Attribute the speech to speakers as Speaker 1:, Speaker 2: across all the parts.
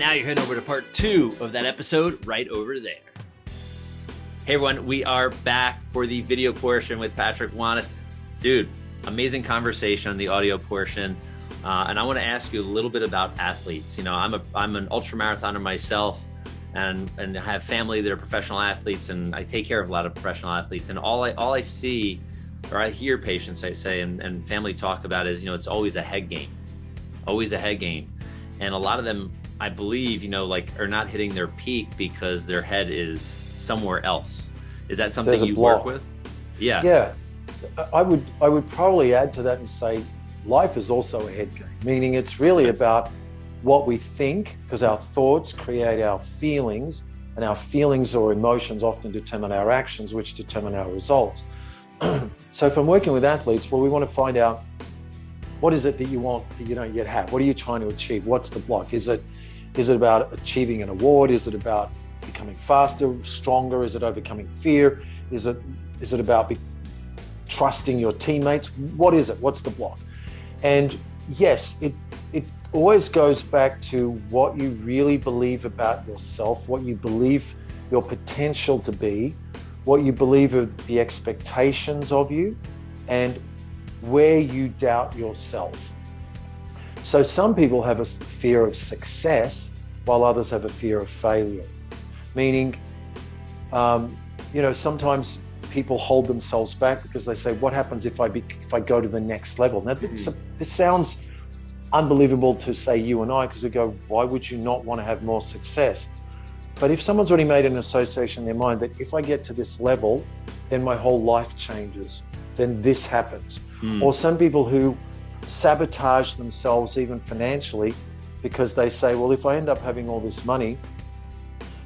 Speaker 1: now you're heading over to part 2 of that episode right over there. Hey everyone, we are back for the video portion with Patrick Wanis. Dude, amazing conversation on the audio portion. And I want to ask you a little bit about athletes. You know, I'm an ultra marathoner myself, and I have family that are professional athletes, and I take care of a lot of professional athletes. And all I see, or I hear patients, I say, and family talk about is, you know, it's always a head game, always a head game. And a lot of them, I believe, you know, like are not hitting their peak because their head is somewhere else. Is that something you work with? Yeah.
Speaker 2: Yeah. I would probably add to that and say life is also a head game, meaning it's really about what we think, because our thoughts create our feelings, and our feelings or emotions often determine our actions, which determine our results. So if I'm working with athletes, well, we want to find out, what is it that you want that you don't yet have? What are you trying to achieve? What's the block? Is it about achieving an award? Is it about becoming faster, stronger? Is it overcoming fear? Is it about trusting your teammates? What is it? What's the block? And yes, it always goes back to what you really believe about yourself, what you believe your potential to be, what you believe of the expectations of you, and where you doubt yourself. So some people have a fear of success while others have a fear of failure. Meaning, you know, sometimes people hold themselves back because they say, what happens if I go to the next level? Now, this sounds unbelievable to say you and I, because we go, why would you not want to have more success? But if someone's already made an association in their mind that if I get to this level, then my whole life changes, then this happens. Or some people who sabotage themselves even financially because they say, well, if I end up having all this money,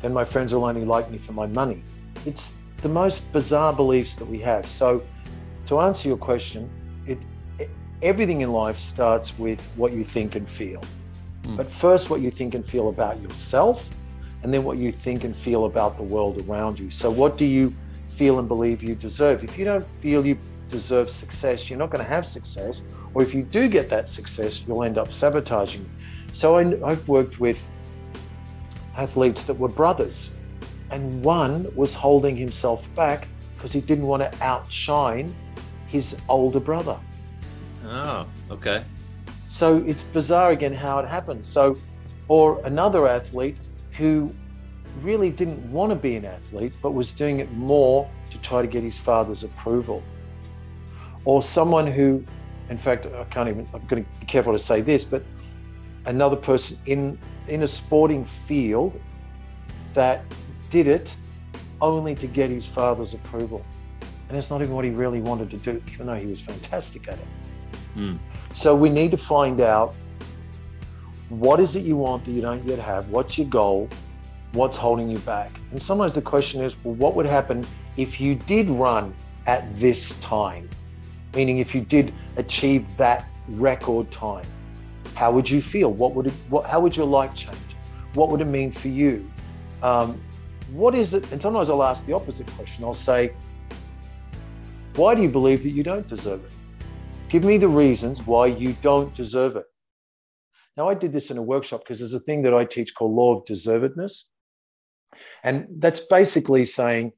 Speaker 2: then my friends will only like me for my money. It's the most bizarre beliefs that we have. So to answer your question, everything in life starts with what you think and feel. But first, what you think and feel about yourself, and then what you think and feel about the world around you. So what do you feel and believe you deserve? If you don't feel you deserve success, you're not going to have success. Or if you do get that success, you'll end up sabotaging. So I've worked with athletes that were brothers, and one was holding himself back because he didn't want to outshine his older brother.
Speaker 1: Oh, okay.
Speaker 2: So it's bizarre again how it happens. So, or another athlete who really didn't want to be an athlete, but was doing it more to try to get his father's approval. Or someone who, in fact, I'm going to be careful to say this, but another person in a sporting field that did it only to get his father's approval. And it's not even what he really wanted to do, even though he was fantastic at it. So we need to find out, what is it you want that you don't yet have? What's your goal? What's holding you back? And sometimes the question is, well, what would happen if you did run at this time? Meaning if you did achieve that record time, how would you feel? How would your life change? What would it mean for you? What is it? And sometimes I'll ask the opposite question. I'll say, why do you believe that you don't deserve it? Give me the reasons why you don't deserve it. Now, I did this in a workshop because there's a thing that I teach called law of deservedness. And that's basically saying,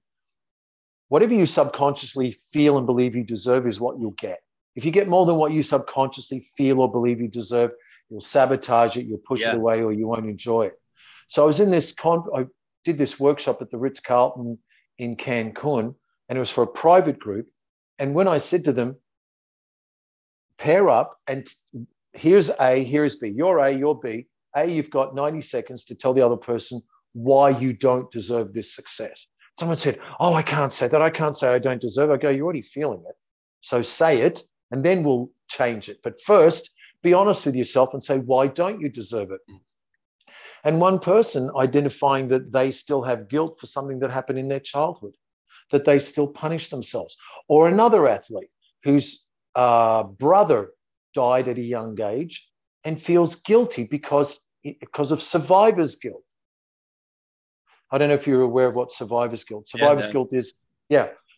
Speaker 2: whatever you subconsciously feel and believe you deserve is what you'll get. If you get more than what you subconsciously feel or believe you deserve, you'll sabotage it, you'll push it away, or you won't enjoy it. So I was in this, I did this workshop at the Ritz-Carlton in Cancun, and it was for a private group. And when I said to them, pair up, and here's A, here's B. You're A, you're B. A, you've got 90 seconds to tell the other person why you don't deserve this success. Someone said, oh, I can't say that. I can't say I don't deserve it. I go, you're already feeling it. So say it, and then we'll change it. But first, be honest with yourself and say, why don't you deserve it? And one person identifying that they still have guilt for something that happened in their childhood, that they still punish themselves. Or another athlete whose brother died at a young age and feels guilty because of survivor's guilt. I don't know if you're aware of what survivor's guilt. Survivor's guilt is,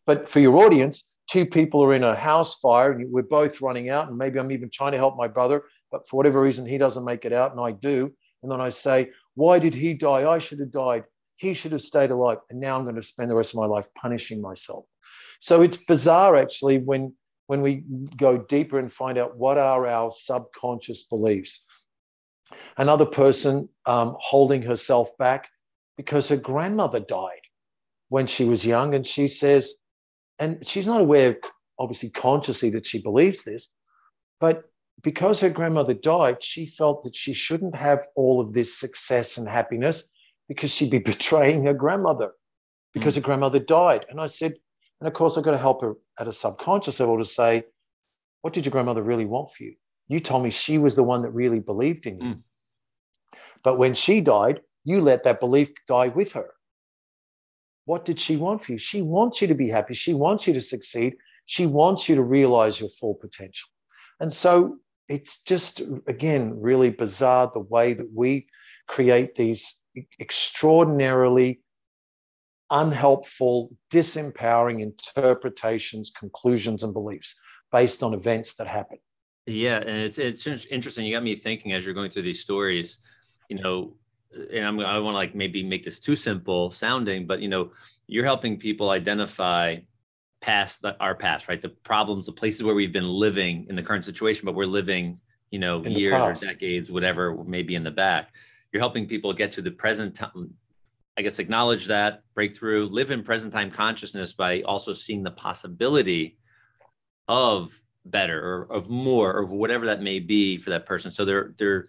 Speaker 2: but for your audience, two people are in a house fire and we're both running out, and maybe I'm even trying to help my brother, but for whatever reason, he doesn't make it out and I do. And then I say, Why did he die? I should have died. He should have stayed alive. And now I'm going to spend the rest of my life punishing myself. So it's bizarre, actually, when we go deeper and find out what are our subconscious beliefs. Another person holding herself back because her grandmother died when she was young. And she says, and she's not aware, obviously consciously, that she believes this, but because her grandmother died, she felt that she shouldn't have all of this success and happiness because she'd be betraying her grandmother because her grandmother died. And I said, and of course, I've got to help her at a subconscious level to say, what did your grandmother really want for you? You told me she was the one that really believed in you. But when she died, you let that belief die with her. What did she want for you? She wants you to be happy. She wants you to succeed. She wants you to realize your full potential. And so it's just, again, really bizarre the way that we create these extraordinarily unhelpful, disempowering interpretations, conclusions, and beliefs based on events that happen.
Speaker 1: Yeah, and it's interesting. You got me thinking as you're going through these stories, and I want to like maybe make this too simple sounding, but you're helping people identify our past, right? The problems, the places where we've been living in the current situation, but we're living, years or decades, whatever may be in the back. You're helping people get to the present time, I guess, acknowledge that, break through, live in present time consciousness by also seeing the possibility of better or of more or of whatever that may be for that person. So they're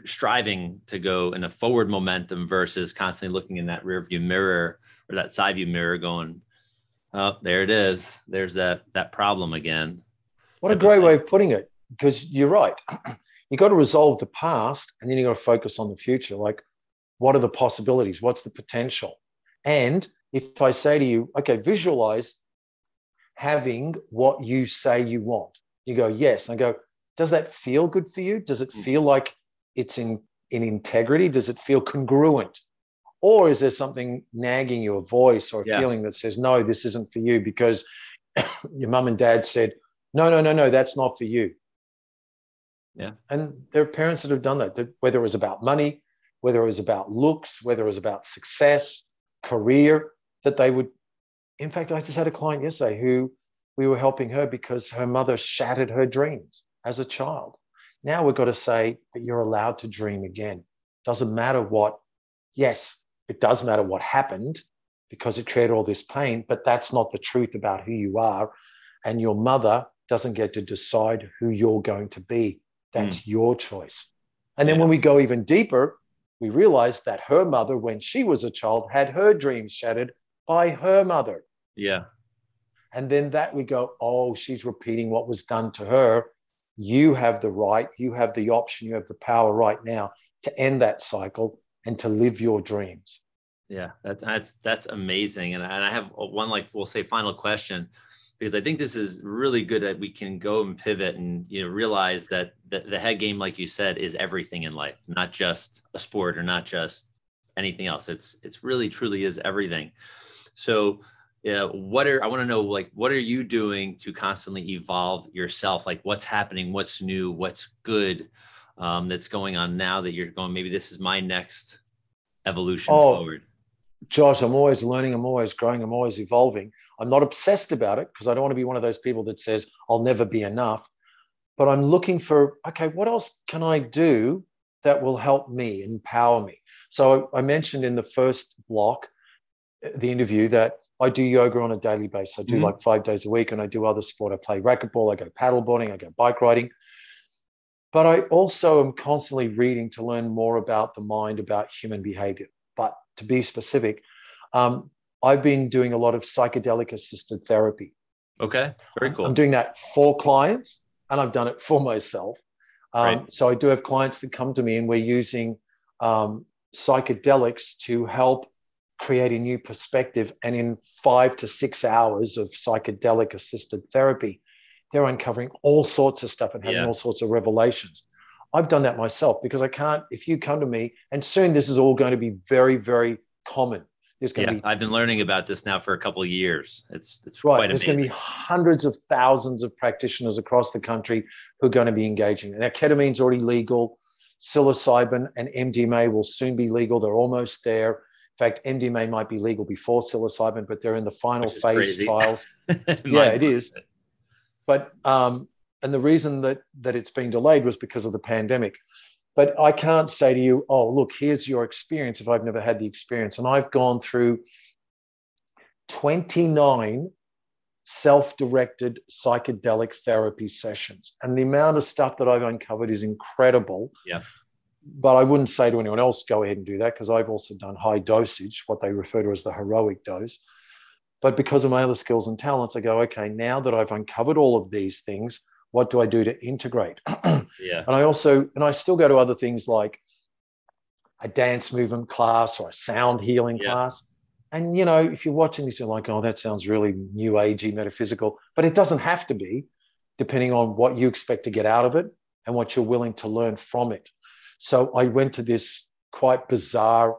Speaker 1: striving to go in a forward momentum versus constantly looking in that rear view mirror or that side view mirror going, oh, there it is. There's that problem again.
Speaker 2: What a great way of putting it, because you're right. You got to resolve the past and then you got to focus on the future. Like, what are the possibilities? What's the potential? And if I say to you, okay, visualize having what you say you want. You go, yes. And I go, does that feel good for you? Does it feel like it's in integrity? Does it feel congruent? Or is there something nagging you, a voice or a feeling that says, no, this isn't for you because your mum and dad said, no, that's not for you.
Speaker 1: Yeah.
Speaker 2: And there are parents that have done that, whether it was about money, whether it was about looks, whether it was about success, career, that they would. In fact, I just had a client yesterday who we were helping her because her mother shattered her dreams as a child. Now we've got to say that you're allowed to dream again. Doesn't matter what, yes, it does matter what happened because it created all this pain, but that's not the truth about who you are. And your mother doesn't get to decide who you're going to be. That's your choice. And then when we go even deeper, we realize that her mother, when she was a child, had her dreams shattered by her mother.
Speaker 1: Yeah.
Speaker 2: And then that we go, oh, she's repeating what was done to her. You have the right, you have the option, you have the power right now to end that cycle and to live your dreams.
Speaker 1: Yeah, that's amazing. And I have one, like, we'll say final question, because I think this is really good that we can go and pivot and, realize that the head game, like you said, is everything in life, not just a sport or not just anything else. It's really, truly is everything. So I want to know, like, what are you doing to constantly evolve yourself? Like, what's happening, what's new, what's good, that's going on now that you're going, maybe this is my next evolution forward.
Speaker 2: Josh, I'm always learning, I'm always growing, I'm always evolving. I'm not obsessed about it because I don't want to be one of those people that says I'll never be enough, but I'm looking for, okay, what else can I do that will help me, empower me? So I mentioned in the first block, the interview, that I do yoga on a daily basis. I do like 5 days a week, and I do other sport. I play racquetball, I go paddleboarding, I go bike riding. But I also am constantly reading to learn more about the mind, about human behavior. But to be specific, I've been doing a lot of psychedelic assisted therapy.
Speaker 1: Okay, very cool.
Speaker 2: I'm doing that for clients, and I've done it for myself.
Speaker 1: Right.
Speaker 2: So I do have clients that come to me, and we're using psychedelics to help create a new perspective. And in 5 to 6 hours of psychedelic assisted therapy, they're uncovering all sorts of stuff and having all sorts of revelations. I've done that myself because I can't, if you come to me, and soon this is all going to be very, very common. There's going to be,
Speaker 1: I've been learning about this now for a couple of years. It's
Speaker 2: right.
Speaker 1: Quite
Speaker 2: There's
Speaker 1: amazing.
Speaker 2: going to be hundreds of thousands of practitioners across the country who are going to be engaging. Now, ketamine's already legal. psilocybin and MDMA will soon be legal. They're almost there. In fact, MDMA might be legal before psilocybin, but they're in the final phase trials. Yeah, it is. But and the reason that it's been delayed was because of the pandemic. But I can't say to you, oh, look, here's your experience if I've never had the experience. And I've gone through 29 self-directed psychedelic therapy sessions. And the amount of stuff that I've uncovered is incredible.
Speaker 1: Yeah.
Speaker 2: But I wouldn't say to anyone else, go ahead and do that, because I've also done high dosage, what they refer to as the heroic dose. But because of my other skills and talents, I go, okay, now that I've uncovered all of these things, what do I do to integrate?
Speaker 1: Yeah.
Speaker 2: And I still go to other things like a dance movement class or a sound healing class. And, you know, if you're watching this, you're like, oh, that sounds really new agey, metaphysical, but it doesn't have to be, depending on what you expect to get out of it and what you're willing to learn from it. So I went to this quite bizarre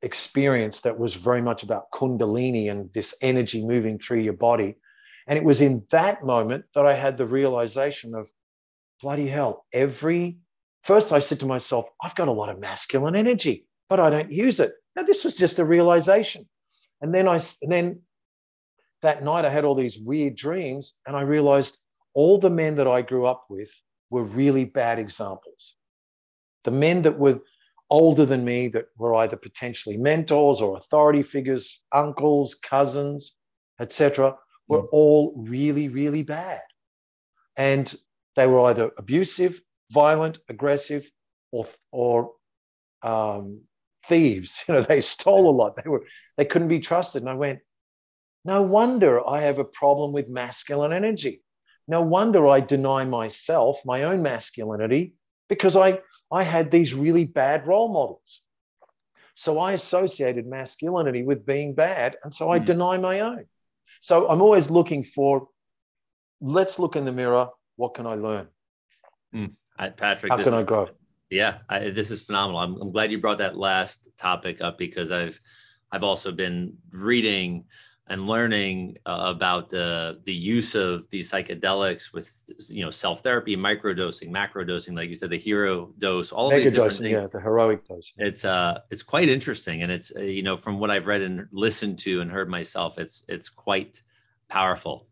Speaker 2: experience that was very much about Kundalini and this energy moving through your body. And it was in that moment that I had the realization of, bloody hell, first I said to myself, I've got a lot of masculine energy, but I don't use it. Now, this was just a realization. And then that night I had all these weird dreams, and I realized all the men that I grew up with were really bad examples. The men that were older than me, that were either potentially mentors or authority figures, uncles, cousins, etc., were all really, really bad. And they were either abusive, violent, aggressive, or thieves. You know, they stole a lot. They couldn't be trusted. And I went, no wonder I have a problem with masculine energy. No wonder I deny myself my own masculinity, because I had these really bad role models. So I associated masculinity with being bad, and so I deny my own. So I'm always looking for, let's look in the mirror. What can I learn?
Speaker 1: Patrick,
Speaker 2: how can I grow?
Speaker 1: Yeah, this is phenomenal. I'm glad you brought that last topic up, because I've also been reading and learning about the use of these psychedelics with, you know, self-therapy, microdosing, macrodosing, like you said, the hero dose, all of these different things.
Speaker 2: Yeah, the heroic dose.
Speaker 1: It's quite interesting, and it's you know, from what I've read and listened to and heard myself, it's quite powerful,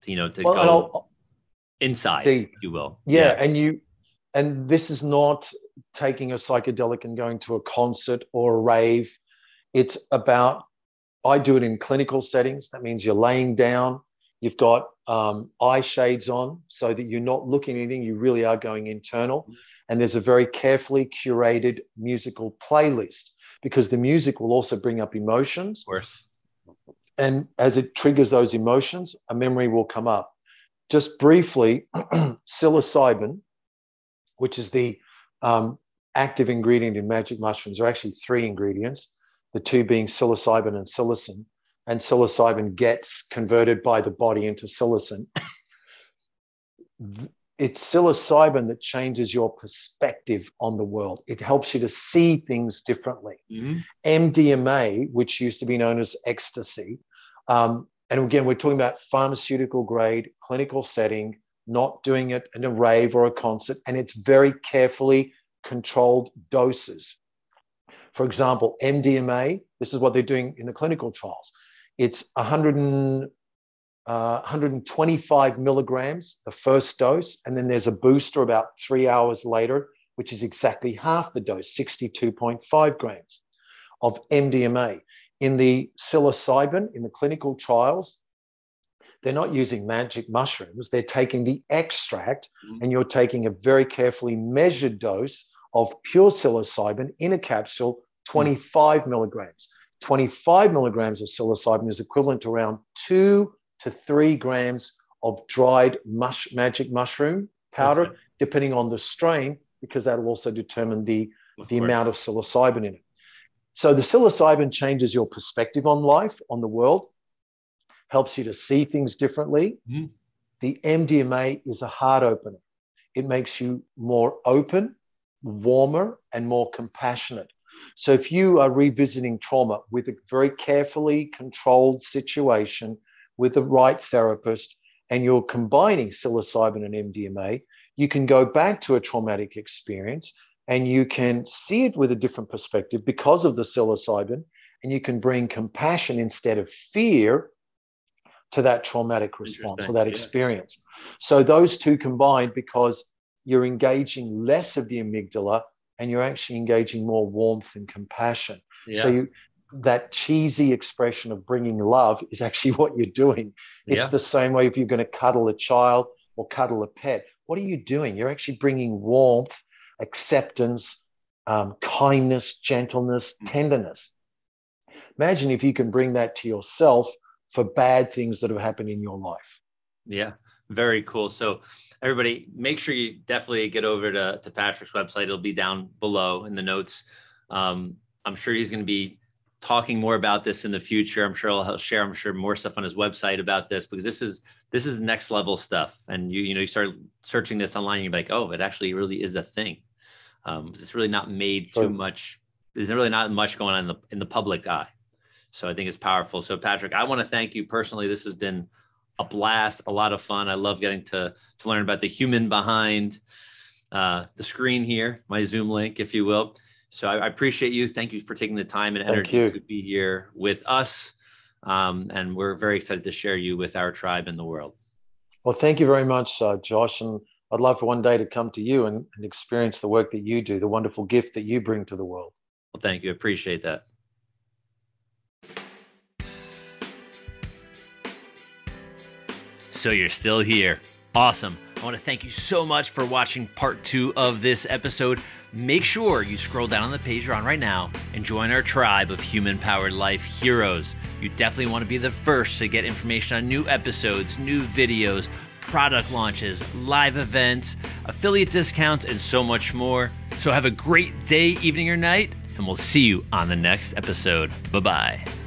Speaker 1: you know, to go inside, deep, if you will.
Speaker 2: Yeah, and this is not taking a psychedelic and going to a concert or a rave. It's about, I do it in clinical settings. That means you're laying down, you've got eye shades on so that you're not looking at anything, you really are going internal. And there's a very carefully curated musical playlist, because the music will also bring up emotions.
Speaker 1: Of course. And
Speaker 2: as it triggers those emotions, a memory will come up. Just briefly, psilocybin, which is the active ingredient in magic mushrooms, are actually 3 ingredients, the 2 being psilocybin and psilocin. And psilocybin gets converted by the body into psilocin. It's psilocybin that changes your perspective on the world. It helps you to see things differently. MDMA, which used to be known as ecstasy, and again, we're talking about pharmaceutical grade, clinical setting, not doing it in a rave or a concert, and it's very carefully controlled doses. For example, MDMA, this is what they're doing in the clinical trials. It's 125 milligrams, the first dose, and then there's a booster about 3 hours later, which is exactly half the dose, 62.5 grams of MDMA. In the psilocybin, in the clinical trials, they're not using magic mushrooms. They're taking the extract, and you're taking a very carefully measured dose of pure psilocybin in a capsule, 25 milligrams. 25 milligrams of psilocybin is equivalent to around 2 to 3 grams of dried magic mushroom powder, depending on the strain, because that will also determine the amount of psilocybin in it. So the psilocybin changes your perspective on life, on the world, helps you to see things differently. The MDMA is a heart opener. It makes you more open, warmer, and more compassionate. So if you are revisiting trauma with a very carefully controlled situation with the right therapist, and you're combining psilocybin and MDMA, you can go back to a traumatic experience and you can see it with a different perspective because of the psilocybin, and you can bring compassion instead of fear to that traumatic response or that experience. So those two combined, because you're engaging less of the amygdala and you're actually engaging more warmth and compassion. So that cheesy expression of bringing love is actually what you're doing. It's the same way if you're going to cuddle a child or cuddle a pet. What are you doing? You're actually bringing warmth, acceptance, kindness, gentleness, tenderness. Imagine if you can bring that to yourself for bad things that have happened in your life.
Speaker 1: Yeah, very cool. So everybody, make sure you definitely get over to Patrick's website. It'll be down below in the notes. I'm sure he's going to be talking more about this in the future. I'm sure he'll share, more stuff on his website about this, because this is next level stuff. And you start searching this online, you're like, oh, it actually really is a thing. It's really not made too much. There's really not much going on in the public eye. So I think it's powerful. So Patrick, I want to thank you personally. This has been a blast, a lot of fun. I love getting to learn about the human behind the screen here, my Zoom link, if you will. So I appreciate you. Thank you for taking the time and energy to be here with us. And we're very excited to share you with our tribe in the world.
Speaker 2: Well, thank you very much, Josh. And I'd love for one day to come to you and experience the work that you do, the wonderful gift that you bring to the world.
Speaker 1: Well, thank you. Appreciate that. So you're still here. Awesome. I want to thank you so much for watching part 2 of this episode. Make sure you scroll down on the page you're on right now and join our tribe of human-powered life heroes. You definitely want to be the first to get information on new episodes, new videos, product launches, live events, affiliate discounts, and so much more. So have a great day, evening, or night, and we'll see you on the next episode. Bye-bye.